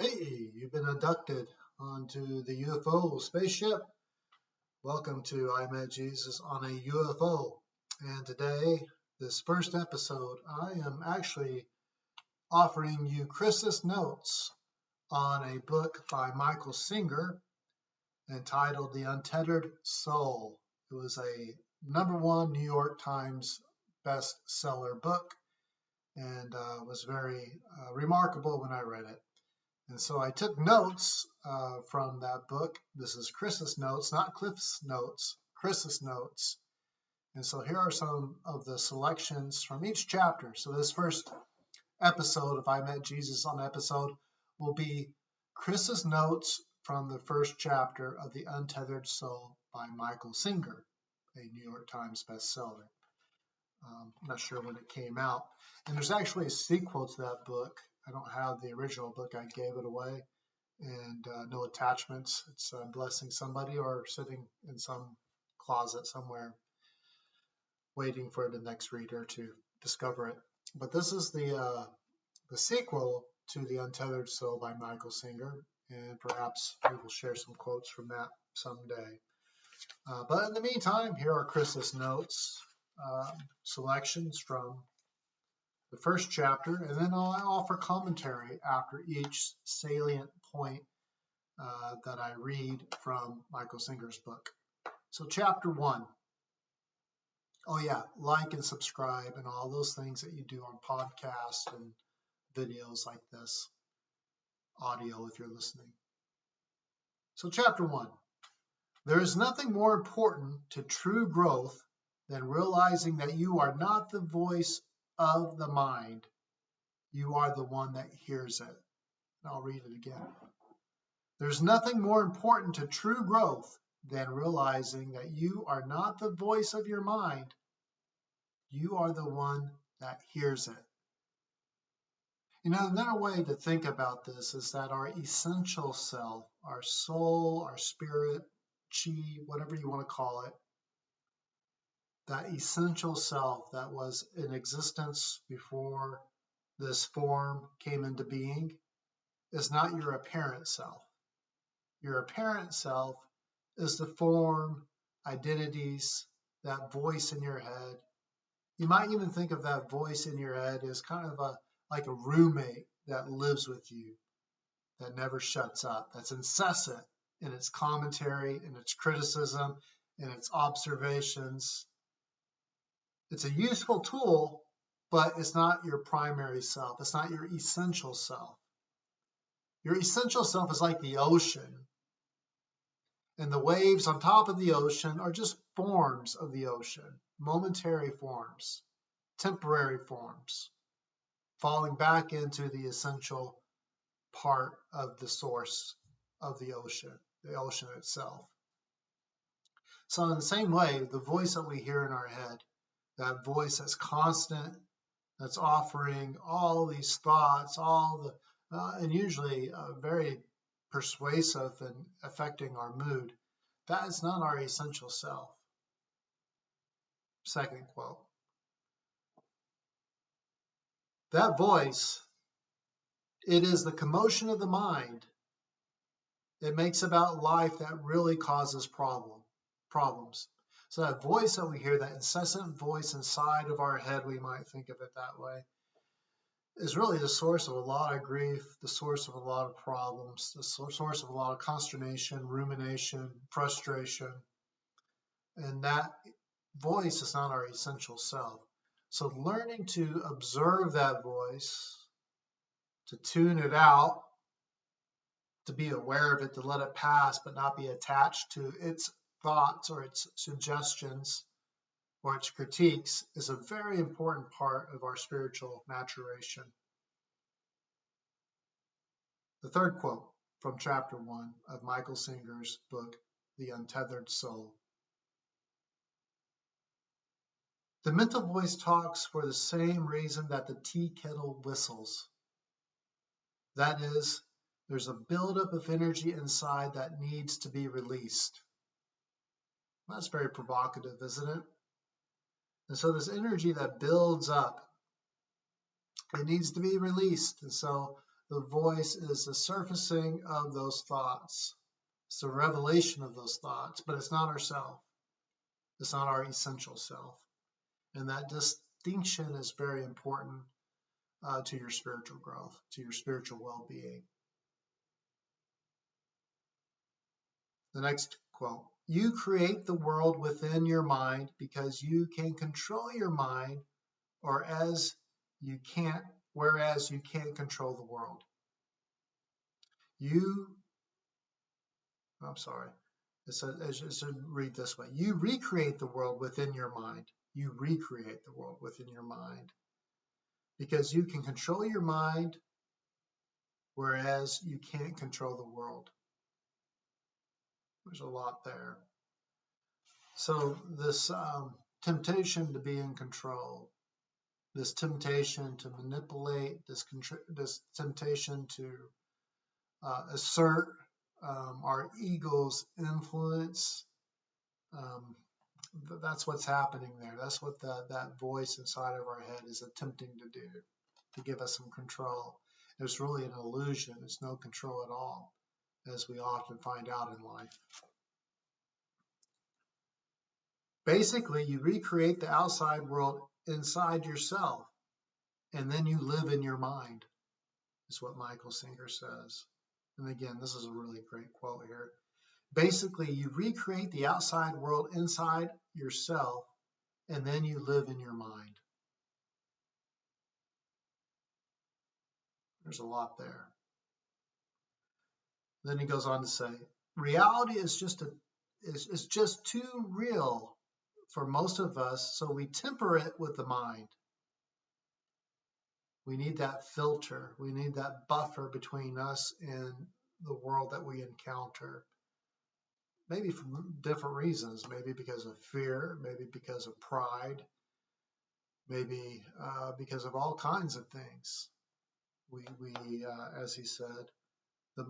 Hey, you've been abducted onto the UFO spaceship. Welcome to I Met Jesus on a UFO. And today, this first episode, I am actually offering you Chris's notes on a book by Michael Singer entitled The Untethered Soul. It was a #1 New York Times bestseller book and was very remarkable when I read it. And so I took notes from that book. This is Chris's notes, not Cliff's notes, Chris's notes. And so here are some of the selections from each chapter. So this first episode of I Met Jesus on episode will be Chris's notes from the first chapter of The Untethered Soul by Michael Singer, a New York Times bestseller. I'm not sure when it came out. And there's actually a sequel to that book. I don't have the original book. I gave it away, and no attachments. It's blessing somebody or sitting in some closet somewhere waiting for the next reader to discover it. But this is the sequel to The Untethered Soul by Michael Singer, and perhaps we will share some quotes from that someday. But in the meantime, here are Chris's notes, selections from the first chapter, and then I'll offer commentary after each salient point that I read from Michael Singer's book. So chapter 1. Oh yeah, like and subscribe and all those things that you do on podcasts and videos like this, audio if you're listening. So chapter 1. There is nothing more important to true growth than realizing that you are not the voice of the mind. You are the one that hears it. And I'll read it again. There's nothing more important to true growth than realizing that you are not the voice of your mind. You are the one that hears it. You know, another way to think about this is that our essential self, our soul, our spirit, chi, whatever you want to call it, that essential self that was in existence before this form came into being is not your apparent self. Your apparent self is the form, identities, that voice in your head. You might even think of that voice in your head as kind of like a roommate that lives with you, that never shuts up, that's incessant in its commentary, in its criticism, in its observations. It's a useful tool, but it's not your primary self. It's not your essential self. Your essential self is like the ocean, and the waves on top of the ocean are just forms of the ocean, momentary forms, temporary forms, falling back into the essential part of the source of the ocean itself. So in the same way, the voice that we hear in our head, that voice that's constant, that's offering all these thoughts, and usually very persuasive and affecting our mood, that is not our essential self. Second quote. That voice, it is the commotion of the mind. It makes about life that really causes problems. So that voice that we hear, that incessant voice inside of our head, we might think of it that way, is really the source of a lot of grief, the source of a lot of problems, the source of a lot of consternation, rumination, frustration. And that voice is not our essential self. So learning to observe that voice, to tune it out, to be aware of it, to let it pass, but not be attached to its thoughts or its suggestions or its critiques, is a very important part of our spiritual maturation. The third quote from chapter 1 of Michael Singer's book, The Untethered Soul. The mental voice talks for the same reason that the tea kettle whistles. That is, there's a buildup of energy inside that needs to be released. That's very provocative, isn't it? And so this energy that builds up, it needs to be released. And so The voice is the surfacing of those thoughts. It's the revelation of those thoughts, but it's not ourself. It's not our essential self. And that distinction is very important to your spiritual growth, to your spiritual well-being. The next quote, you create the world within your mind because you can control your mind, whereas you can't control the world. It should read this way. You recreate the world within your mind. You recreate the world within your mind because you can control your mind, whereas you can't control the world. There's a lot there. So this temptation to be in control, this temptation to manipulate, this temptation to assert our ego's influence, that's what's happening there. That's what that voice inside of our head is attempting to do, to give us some control. It's really an illusion. It's no control at all, as we often find out in life. Basically, you recreate the outside world inside yourself, and then you live in your mind, is what Michael Singer says. And again, this is a really great quote here. Basically, you recreate the outside world inside yourself, and then you live in your mind. There's a lot there. Then he goes on to say, reality is just too real for most of us, so we temper it with the mind. We need that filter. We need that buffer between us and the world that we encounter. Maybe for different reasons, maybe because of fear, maybe because of pride, maybe because of all kinds of things. We as he said, the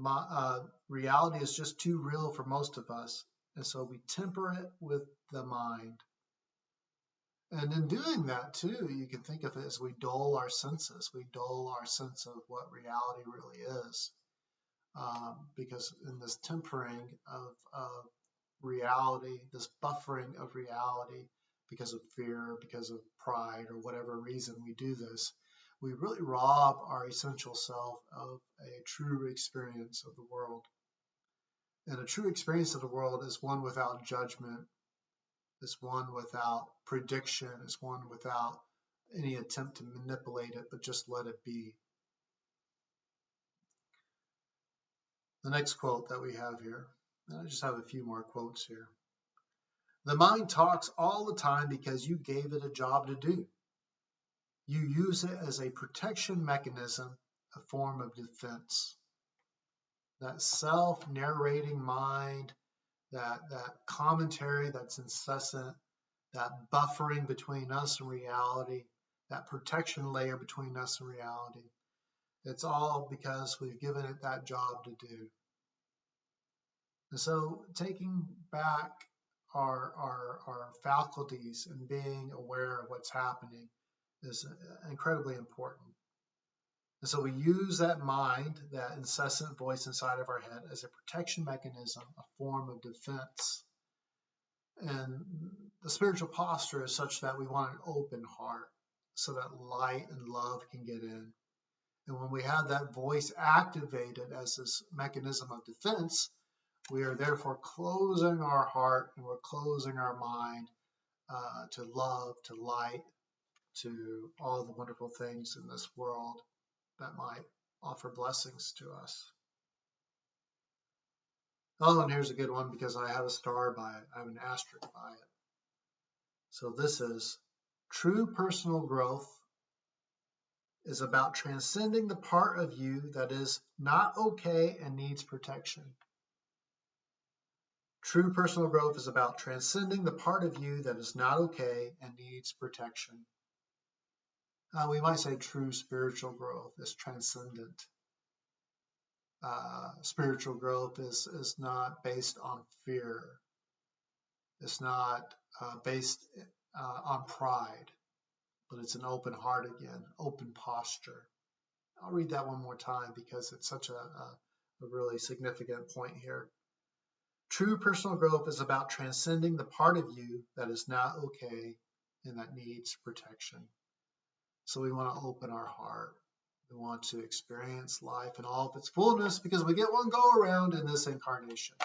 reality is just too real for most of us, and so we temper it with the mind. And in doing that too, you can think of it as we dull our senses. We dull our sense of what reality really is, because in this tempering of reality, this buffering of reality, because of fear, because of pride, or whatever reason we do this, we really rob our essential self of a true experience of the world. And a true experience of the world is one without judgment, is one without prediction, is one without any attempt to manipulate it, but just let it be. The next quote that we have here, and I just have a few more quotes here. The mind talks all the time because you gave it a job to do. You use it as a protection mechanism, a form of defense. That self-narrating mind, that commentary that's incessant, that buffering between us and reality, that protection layer between us and reality. It's all because we've given it that job to do. And so taking back our faculties and being aware of what's happening is incredibly important. And so we use that mind, that incessant voice inside of our head, as a protection mechanism, a form of defense. And the spiritual posture is such that we want an open heart so that light and love can get in. And when we have that voice activated as this mechanism of defense, we are therefore closing our heart and we're closing our mind to love, to light, to all the wonderful things in this world that might offer blessings to us. Oh, and here's a good one because I have a star by it. I have an asterisk by it. So this is, true personal growth is about transcending the part of you that is not okay and needs protection. True personal growth is about transcending the part of you that is not okay and needs protection. We might say true spiritual growth is transcendent. Spiritual growth is not based on fear. It's not based on pride, but it's an open heart again, open posture, I'll read that one more time because it's such a really significant point here. True personal growth is about transcending the part of you that is not okay and that needs protection. So we want to open our heart. We want to experience life in all of its fullness because we get one go around in this incarnation.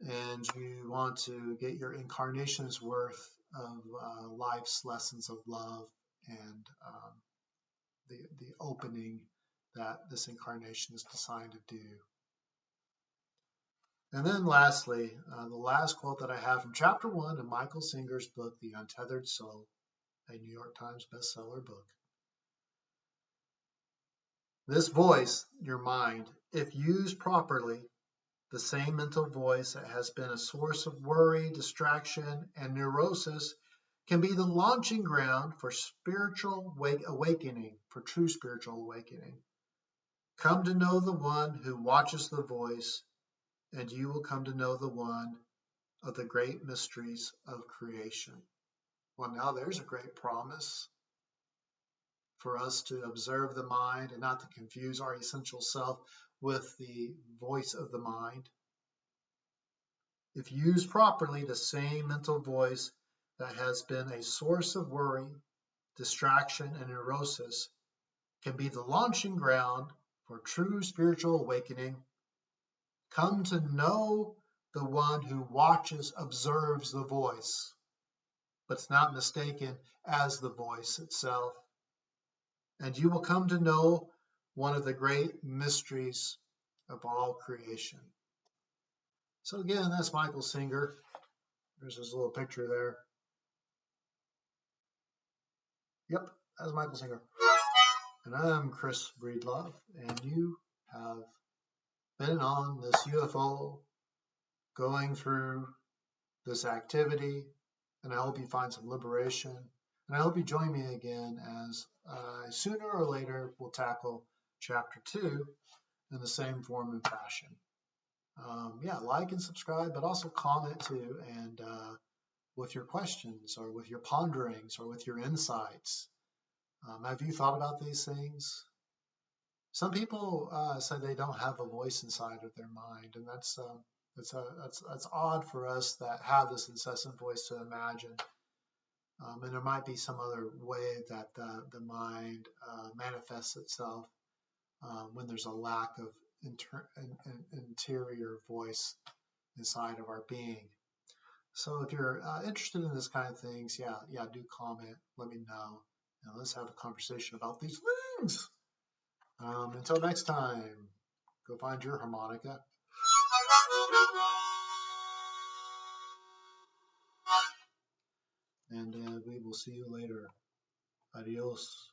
And you want to get your incarnation's worth of life's lessons of love and the opening that this incarnation is designed to do. And then lastly, the last quote that I have from chapter 1 of Michael Singer's book, The Untethered Soul, a New York Times bestseller book. This voice, your mind, if used properly, the same mental voice that has been a source of worry, distraction, and neurosis can be the launching ground for spiritual awakening, for true spiritual awakening. Come to know the one who watches the voice, and you will come to know the one of the great mysteries of creation. Well, now there's a great promise for us to observe the mind and not to confuse our essential self with the voice of the mind. If used properly, the same mental voice that has been a source of worry, distraction, and neurosis can be the launching ground for true spiritual awakening. Come to know the one who watches, observes the voice, but is not mistaken as the voice itself. And you will come to know one of the great mysteries of all creation. So again, that's Michael Singer. There's his little picture there. Yep, that's Michael Singer. And I'm Chris Breedlove, and you have been on this UFO going through this activity, and I hope you find some liberation. And I hope you join me again as sooner or later we'll tackle chapter 2 in the same form and fashion. Like and subscribe, but also comment too, and with your questions or with your ponderings or with your insights. Have you thought about these things? Some people say they don't have a voice inside of their mind, and that's odd for us that have this incessant voice to imagine. And there might be some other way that the mind manifests itself when there's a lack of interior voice inside of our being. So if you're interested in this kind of things, do comment, let me know, and let's have a conversation about these things. Until next time, go find your harmonica. And we will see you later. Adios.